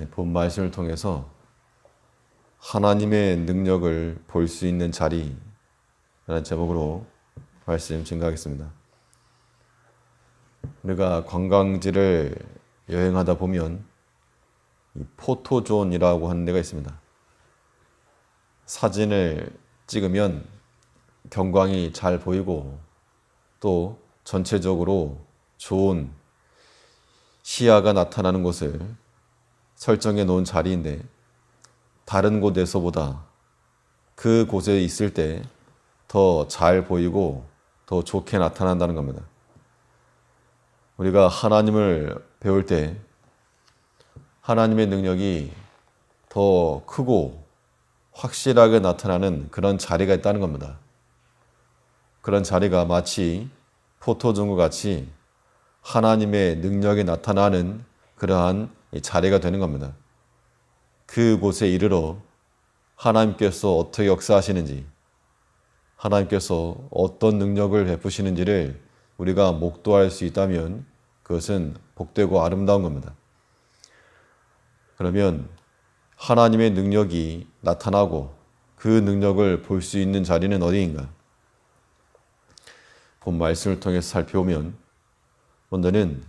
본 말씀을 통해서 하나님의 능력을 볼 수 있는 자리라는 제목으로 말씀 증가하겠습니다. 우리가 관광지를 여행하다 보면 이 포토존이라고 하는 데가 있습니다. 사진을 찍으면 경광이 잘 보이고 또 전체적으로 좋은 시야가 나타나는 곳을 설정해 놓은 자리인데 다른 곳에서보다 그 곳에 있을 때 더 잘 보이고 더 좋게 나타난다는 겁니다. 우리가 하나님을 배울 때 하나님의 능력이 더 크고 확실하게 나타나는 그런 자리가 있다는 겁니다. 그런 자리가 마치 포토존과 같이 하나님의 능력이 나타나는 그러한 자리가 되는 겁니다. 그곳에 이르러 하나님께서 어떻게 역사하시는지, 하나님께서 어떤 능력을 베푸시는지를 우리가 목도할 수 있다면 그것은 복되고 아름다운 겁니다. 그러면 하나님의 능력이 나타나고 그 능력을 볼 수 있는 자리는 어디인가? 본 말씀을 통해서 살펴보면 먼저는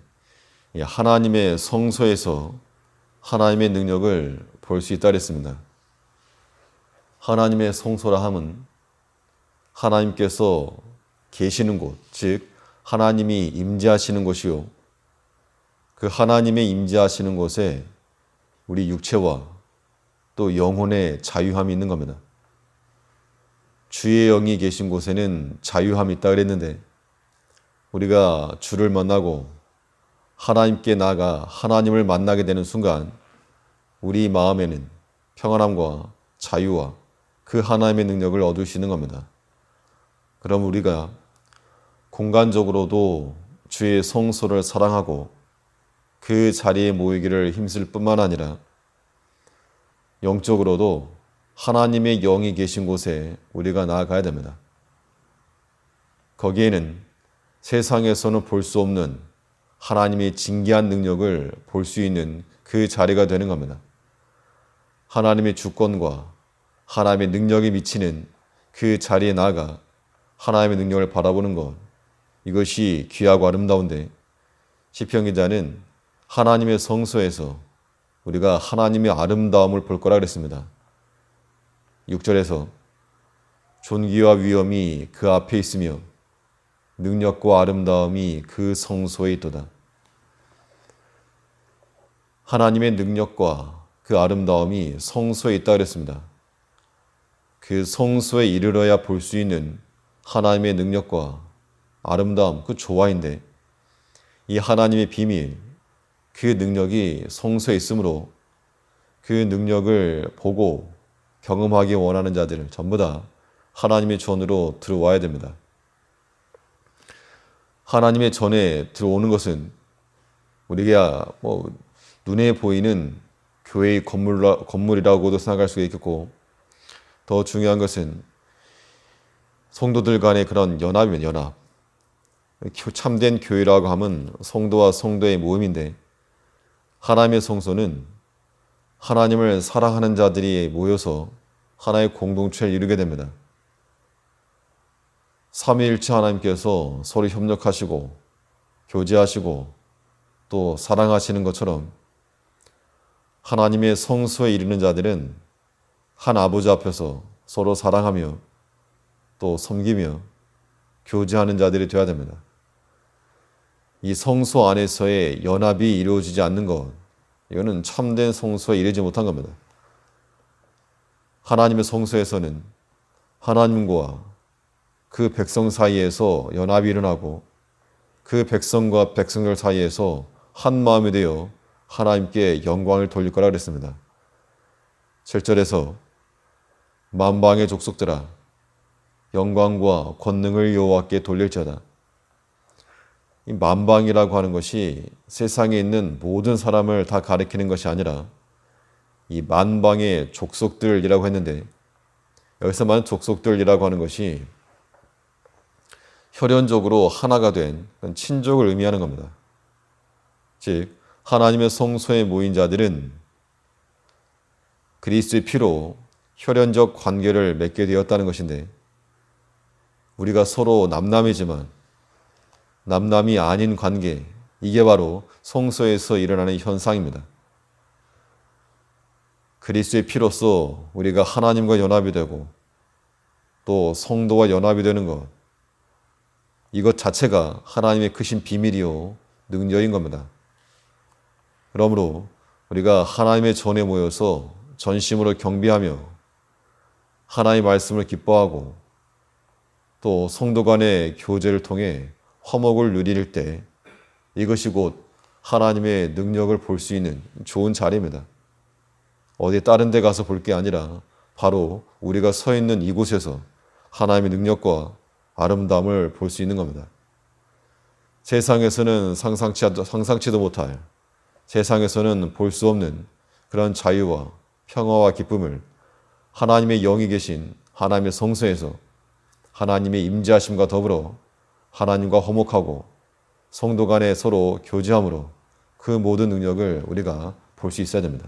하나님의 성소에서 하나님의 능력을 볼 수 있다 그랬습니다. 하나님의 성소라 함은 하나님께서 계시는 곳, 즉 하나님이 임재하시는 곳이요, 그 하나님의 임재하시는 곳에 우리 육체와 또 영혼의 자유함이 있는 겁니다. 주의 영이 계신 곳에는 자유함이 있다 그랬는데 우리가 주를 만나고 하나님께 나아가 하나님을 만나게 되는 순간 우리 마음에는 평안함과 자유와 그 하나님의 능력을 얻을 수 있는 겁니다. 그럼 우리가 공간적으로도 주의 성소를 사랑하고 그 자리에 모이기를 힘쓸 뿐만 아니라 영적으로도 하나님의 영이 계신 곳에 우리가 나아가야 됩니다. 거기에는 세상에서는 볼 수 없는 하나님의 진귀한 능력을 볼 수 있는 그 자리가 되는 겁니다. 하나님의 주권과 하나님의 능력이 미치는 그 자리에 나아가 하나님의 능력을 바라보는 것, 이것이 귀하고 아름다운데 시편 기자는 하나님의 성소에서 우리가 하나님의 아름다움을 볼 거라 그랬습니다. 6절에서 존귀와 위엄이 그 앞에 있으며 능력과 아름다움이 그 성소에 있도다. 하나님의 능력과 그 아름다움이 성소에 있다 그랬습니다. 그 성소에 이르러야 볼 수 있는 하나님의 능력과 아름다움, 그 조화인데 이 하나님의 비밀, 그 능력이 성소에 있으므로 그 능력을 보고 경험하기 원하는 자들을 전부 다 하나님의 전으로 들어와야 됩니다. 하나님의 전에 들어오는 것은 우리가 눈에 보이는 교회의 건물이라고도 생각할 수가 있겠고, 더 중요한 것은 성도들 간의 그런 연합이면 연합. 참된 교회라고 하면 성도와 성도의 모임인데 하나님의 성소는 하나님을 사랑하는 자들이 모여서 하나의 공동체를 이루게 됩니다. 삼위일체 하나님께서 서로 협력하시고 교제하시고 또 사랑하시는 것처럼 하나님의 성소에 이르는 자들은 한 아버지 앞에서 서로 사랑하며 또 섬기며 교제하는 자들이 되어야 됩니다. 이 성소 안에서의 연합이 이루어지지 않는 것, 이거는 참된 성소에 이르지 못한 겁니다. 하나님의 성소에서는 하나님과 그 백성 사이에서 연합이 일어나고 그 백성과 백성들 사이에서 한 마음이 되어 하나님께 영광을 돌릴 거라 그랬습니다. 7절에서 만방의 족속들아 영광과 권능을 여호와께 돌릴지어다. 이 만방이라고 하는 것이 세상에 있는 모든 사람을 다 가리키는 것이 아니라 이 만방의 족속들이라고 했는데 여기서 말하는 족속들이라고 하는 것이 혈연적으로 하나가 된 친족을 의미하는 겁니다. 즉 하나님의 성소에 모인 자들은 그리스도의 피로 혈연적 관계를 맺게 되었다는 것인데, 우리가 서로 남남이지만 남남이 아닌 관계, 이게 바로 성소에서 일어나는 현상입니다. 그리스도의 피로써 우리가 하나님과 연합이 되고 또 성도와 연합이 되는 것, 이것 자체가 하나님의 크신 비밀이요 능력인 겁니다. 그러므로 우리가 하나님의 전에 모여서 전심으로 경배하며 하나님의 말씀을 기뻐하고 또 성도 간의 교제를 통해 화목을 누릴 때 이것이 곧 하나님의 능력을 볼 수 있는 좋은 자리입니다. 어디 다른 데 가서 볼 게 아니라 바로 우리가 서 있는 이곳에서 하나님의 능력과 아름다움을 볼 수 있는 겁니다. 세상에서는 상상치도 못할, 세상에서는 볼 수 없는 그런 자유와 평화와 기쁨을 하나님의 영이 계신 하나님의 성소에서 하나님의 임재하심과 더불어 하나님과 화목하고 성도 간에 서로 교제함으로 그 모든 능력을 우리가 볼 수 있어야 됩니다.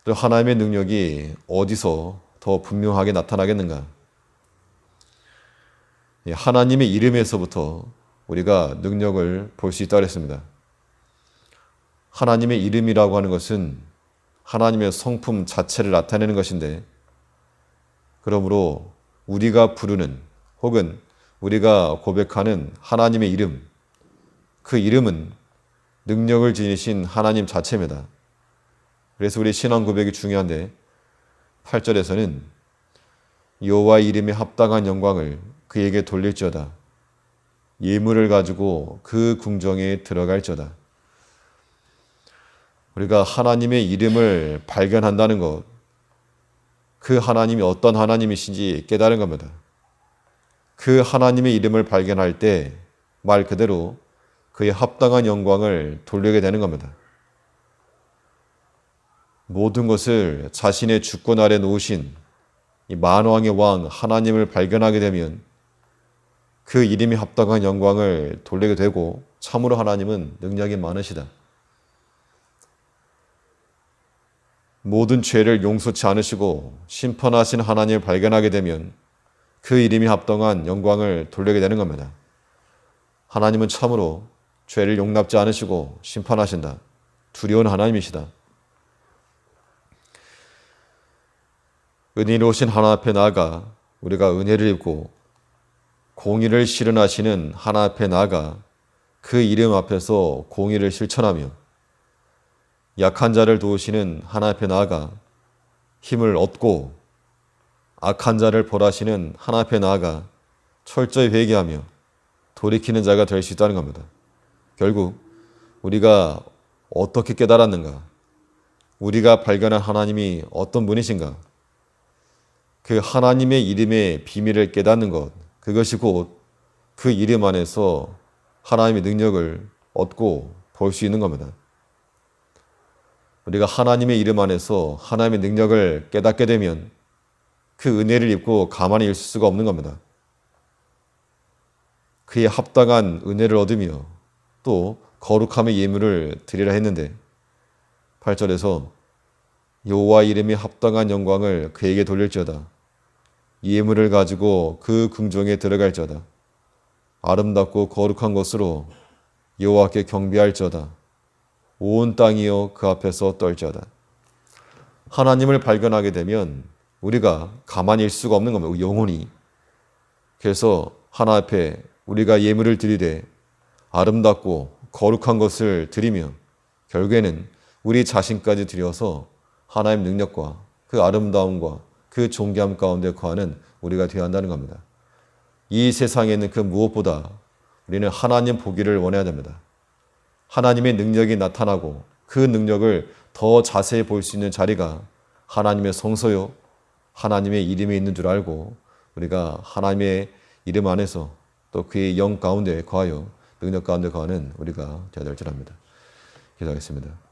또 하나님의 능력이 어디서 더 분명하게 나타나겠는가? 하나님의 이름에서부터 우리가 능력을 볼 수 있다고 했습니다. 하나님의 이름이라고 하는 것은 하나님의 성품 자체를 나타내는 것인데, 그러므로 우리가 부르는 혹은 우리가 고백하는 하나님의 이름, 그 이름은 능력을 지니신 하나님 자체입니다. 그래서 우리 신앙 고백이 중요한데 8절에서는 여호와의 이름에 합당한 영광을 그에게 돌릴지어다. 예물을 가지고 그 궁정에 들어갈지어다. 우리가 하나님의 이름을 발견한다는 것, 그 하나님이 어떤 하나님이신지 깨달은 겁니다. 그 하나님의 이름을 발견할 때 말 그대로 그의 합당한 영광을 돌리게 되는 겁니다. 모든 것을 자신의 주권 아래 놓으신 이 만왕의 왕 하나님을 발견하게 되면 그 이름이 합당한 영광을 돌리게 되고, 참으로 하나님은 능력이 많으시다. 모든 죄를 용서치 않으시고 심판하신 하나님을 발견하게 되면 그 이름이 합당한 영광을 돌리게 되는 겁니다. 하나님은 참으로 죄를 용납지 않으시고 심판하신다. 두려운 하나님이시다. 은혜로우신 하나님 앞에 나아가 우리가 은혜를 입고 공의를 실현하시는 하나님 앞에 나아가 그 이름 앞에서 공의를 실천하며 약한 자를 도우시는 하나님 앞에 나아가 힘을 얻고 악한 자를 벌하시는 하나님 앞에 나아가 철저히 회개하며 돌이키는 자가 될 수 있다는 겁니다. 결국 우리가 어떻게 깨달았는가? 우리가 발견한 하나님이 어떤 분이신가? 그 하나님의 이름의 비밀을 깨닫는 것, 그것이 곧 그 이름 안에서 하나님의 능력을 얻고 볼 수 있는 겁니다. 우리가 하나님의 이름 안에서 하나님의 능력을 깨닫게 되면 그 은혜를 입고 가만히 있을 수가 없는 겁니다. 그의 합당한 은혜를 얻으며 또 거룩함의 예물을 드리라 했는데 8절에서 여호와 이름이 합당한 영광을 그에게 돌릴지어다. 예물을 가지고 그 궁정에 들어갈지어다. 아름답고 거룩한 것으로 여호와께 경배할지어다. 온 땅이여 그 앞에서 떨지어다. 하나님을 발견하게 되면 우리가 가만히 있을 수가 없는 겁니다. 영원히. 그래서 하나님 앞에 우리가 예물을 드리되 아름답고 거룩한 것을 드리며 결국에는 우리 자신까지 드려서 하나님의 능력과 그 아름다움과 그 존귀함 가운데 거하는 우리가 되어야 한다는 겁니다. 이 세상에 있는 그 무엇보다 우리는 하나님 보기를 원해야 됩니다. 하나님의 능력이 나타나고 그 능력을 더 자세히 볼 수 있는 자리가 하나님의 성소요, 하나님의 이름이 있는 줄 알고 우리가 하나님의 이름 안에서 또 그의 영 가운데 거하여 능력 가운데 거하는 우리가 되어야 될 줄 압니다. 기도하겠습니다.